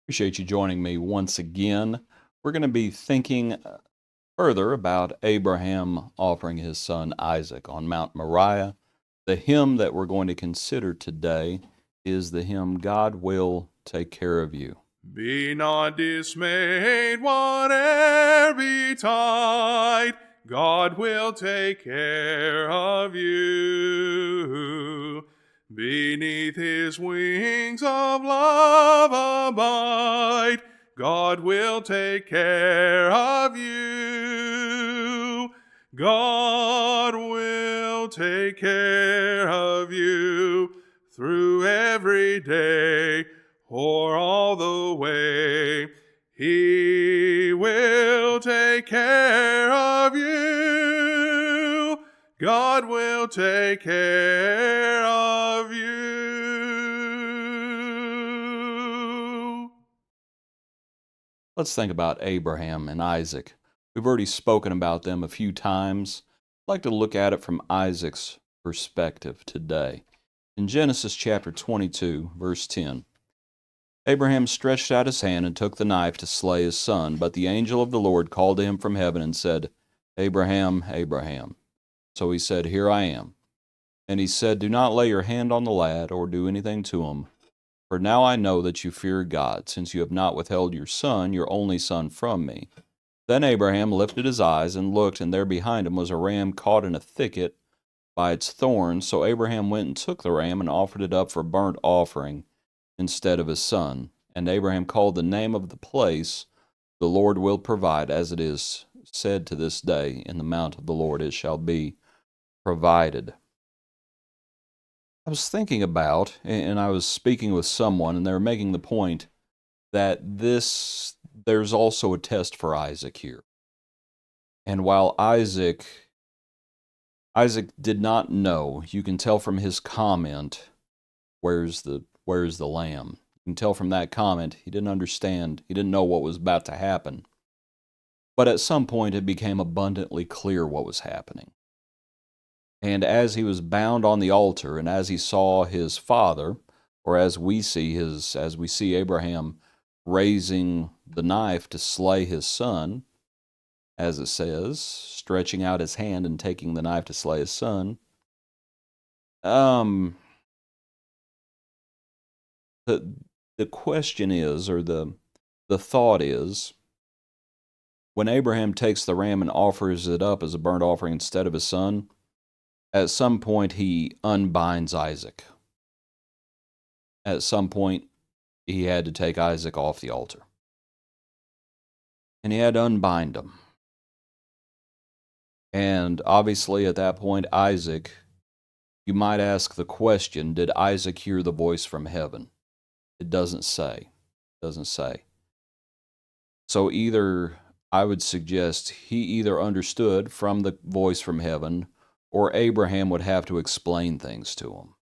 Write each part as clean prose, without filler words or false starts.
Appreciate you joining me once again. We're going to be thinking further about Abraham offering his son Isaac on Mount Moriah. The hymn that we're going to consider today is the hymn, God Will Take Care of You. Be not dismayed, whate'er betide, God will take care of you. Beneath his wings of love abide, God will take care of you. God will take care of you through every day, or all the way. He will take care of you. God will take care of you. Let's think about Abraham and Isaac. We've already spoken about them a few times. I'd like to look at it from Isaac's perspective today. In Genesis chapter 22, verse 10, Abraham stretched out his hand and took the knife to slay his son, but the angel of the Lord called to him from heaven and said, Abraham, Abraham. So he said, Here I am. And he said, Do not lay your hand on the lad or do anything to him, for now I know that you fear God, since you have not withheld your son, your only son, from me. Then Abraham lifted his eyes and looked, and there behind him was a ram caught in a thicket by its thorns. So Abraham went and took the ram and offered it up for burnt offering instead of his son. And Abraham called the name of the place, The Lord Will Provide, as it is said to this day, In the mount of the Lord it shall be provided. I was thinking about, and I was speaking with someone, and they were making the point that there's also a test for Isaac here. And while Isaac did not know, you can tell from his comment, where's the lamb? You can tell from that comment, he didn't understand, he didn't know what was about to happen. But at some point it became abundantly clear what was happening. And as he was bound on the altar, and as he saw his father, or as we see Abraham raising the knife to slay his son, as it says, stretching out his hand and taking the knife to slay his son, the question is, or the thought is, when Abraham takes the ram and offers it up as a burnt offering instead of his son, at some point he unbinds Isaac. At some point he had to take Isaac off the altar. And he had to unbind him. And obviously at that point, Isaac, you might ask the question, did Isaac hear the voice from heaven? It doesn't say. It doesn't say. So either, I would suggest, he either understood from the voice from heaven, or Abraham would have to explain things to him.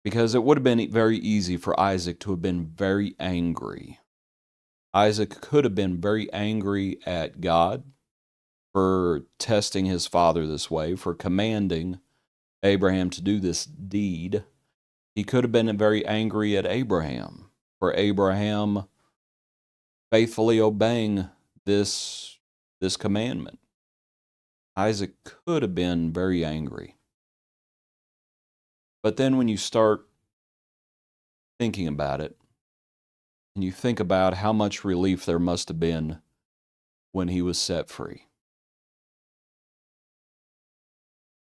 Because it would have been very easy for Isaac to have been very angry. Isaac could have been very angry at God for testing his father this way, for commanding Abraham to do this deed. He could have been very angry at Abraham for Abraham faithfully obeying this commandment. Isaac could have been very angry. But then when you start thinking about it, and you think about how much relief there must have been when he was set free,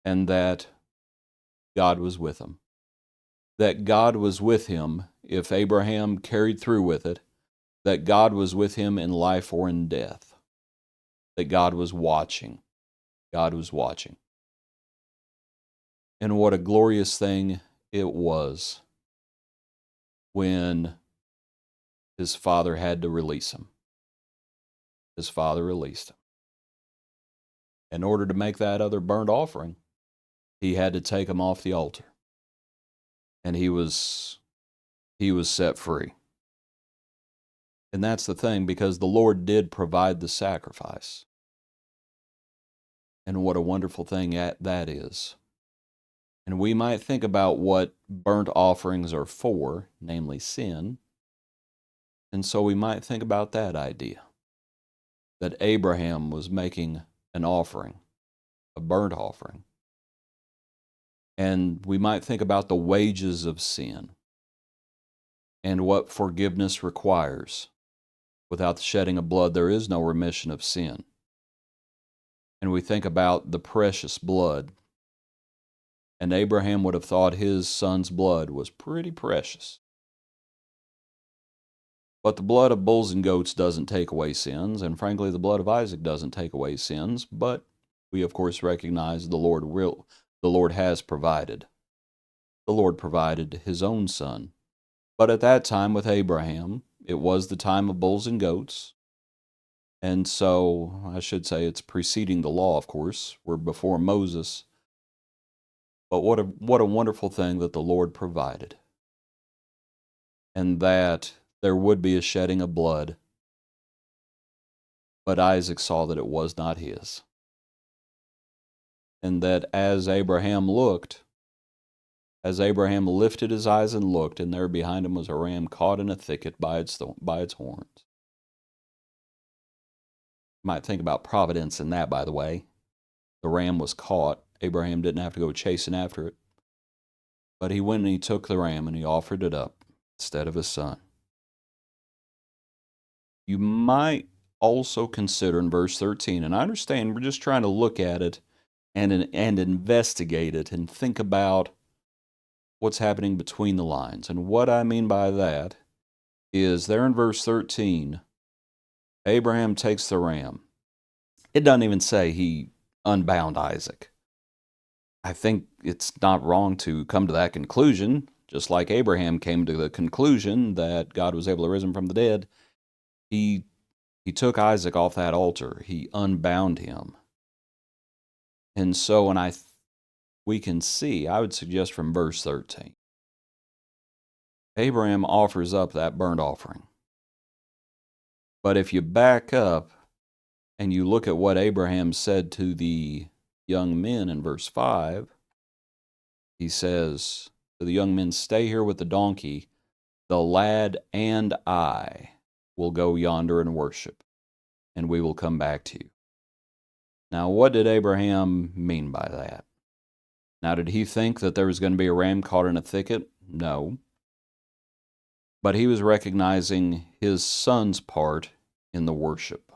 and that God was with him. That God was with him if Abraham carried through with it, that God was with him in life or in death, that God was watching. God was watching. And what a glorious thing it was when his father had to release him. His father released him. In order to make that other burnt offering, he had to take him off the altar. And he was set free. And that's the thing, because the Lord did provide the sacrifice. And what a wonderful thing that is. And we might think about what burnt offerings are for, namely sin. And so we might think about that idea, that Abraham was making an offering, a burnt offering. And we might think about the wages of sin and what forgiveness requires. Without the shedding of blood, there is no remission of sin. And we think about the precious blood. And Abraham would have thought his son's blood was pretty precious. But the blood of bulls and goats doesn't take away sins, and frankly, the blood of Isaac doesn't take away sins, but we of course recognize the Lord has provided. The Lord provided his own son. But at that time with Abraham, it was the time of bulls and goats. And so I should say it's preceding the law, of course. We're before Moses. But what a wonderful thing that the Lord provided. And that there would be a shedding of blood. But Isaac saw that it was not his. And that as Abraham lifted his eyes and looked, and there behind him was a ram caught in a thicket by its horns. You might think about providence in that, by the way. The ram was caught. Abraham didn't have to go chasing after it. But he went and he took the ram and he offered it up instead of his son. You might also consider in verse 13, and I understand we're just trying to look at it and investigate it and think about what's happening between the lines. And what I mean by that is there in verse 13, Abraham takes the ram. It doesn't even say he unbound Isaac. I think it's not wrong to come to that conclusion, just like Abraham came to the conclusion that God was able to raise him from the dead. He took Isaac off that altar. He unbound him. And so, we can see, I would suggest from verse 13, Abraham offers up that burnt offering. But if you back up and you look at what Abraham said to the young men in verse 5, he says to the young men, "Stay here with the donkey. The lad and I will go yonder and worship, and we will come back to you." Now, what did Abraham mean by that? Now, did he think that there was going to be a ram caught in a thicket? No. But he was recognizing his son's part in the worship.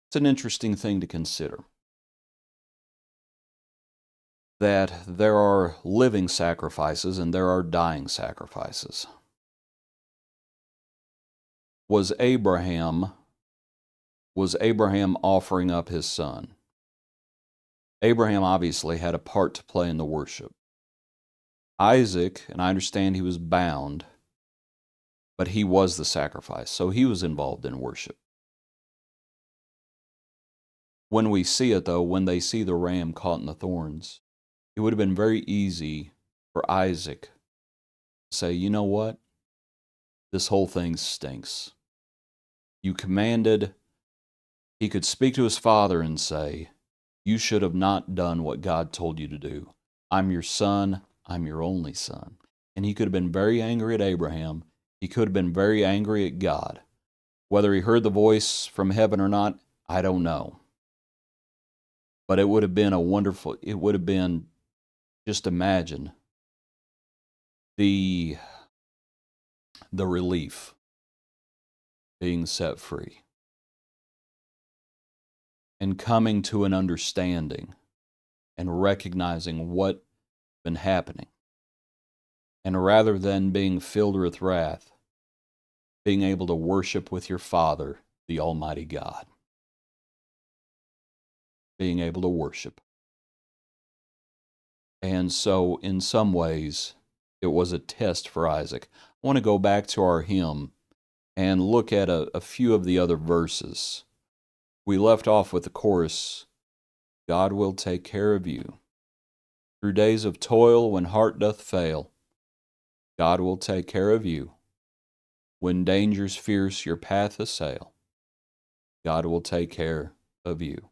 It's an interesting thing to consider, that there are living sacrifices and there are dying sacrifices. Was Abraham offering up his son? Abraham obviously had a part to play in the worship. Isaac, and I understand he was bound, but he was the sacrifice, so he was involved in worship. When we see it, though, when they see the ram caught in the thorns, it would have been very easy for Isaac to say, "You know what? This whole thing stinks. You commanded," he could speak to his father and say, "You should have not done what God told you to do. I'm your son. I'm your only son." And he could have been very angry at Abraham. He could have been very angry at God. Whether he heard the voice from heaven or not, I don't know. But it would have been just imagine the relief, being set free and coming to an understanding and recognizing what's been happening. And rather than being filled with wrath, being able to worship with your Father, the Almighty God. Being able to worship. And so, in some ways, it was a test for Isaac. I want to go back to our hymn and look at a few of the other verses. We left off with the chorus, "God will take care of you. Through days of toil when heart doth fail, God will take care of you. When dangers fierce your path assail, God will take care of you.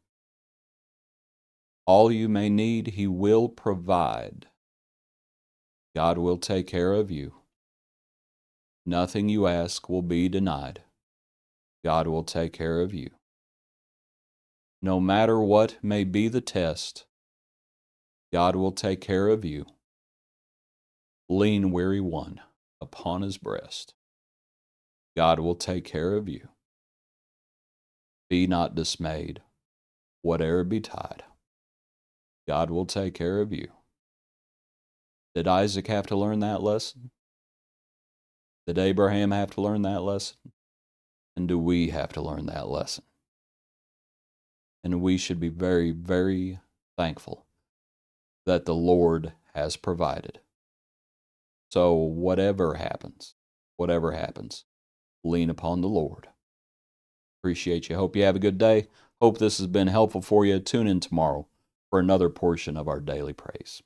All you may need, He will provide. God will take care of you. Nothing you ask will be denied. God will take care of you. No matter what may be the test, God will take care of you. Lean, weary one, upon his breast. God will take care of you. Be not dismayed, whate'er betide. God will take care of you. Did Isaac have to learn that lesson? Did Abraham have to learn that lesson? And do we have to learn that lesson? And we should be very, very thankful that the Lord has provided. So whatever happens, lean upon the Lord. Appreciate you. Hope you have a good day. Hope this has been helpful for you. Tune in tomorrow for another portion of our daily praise.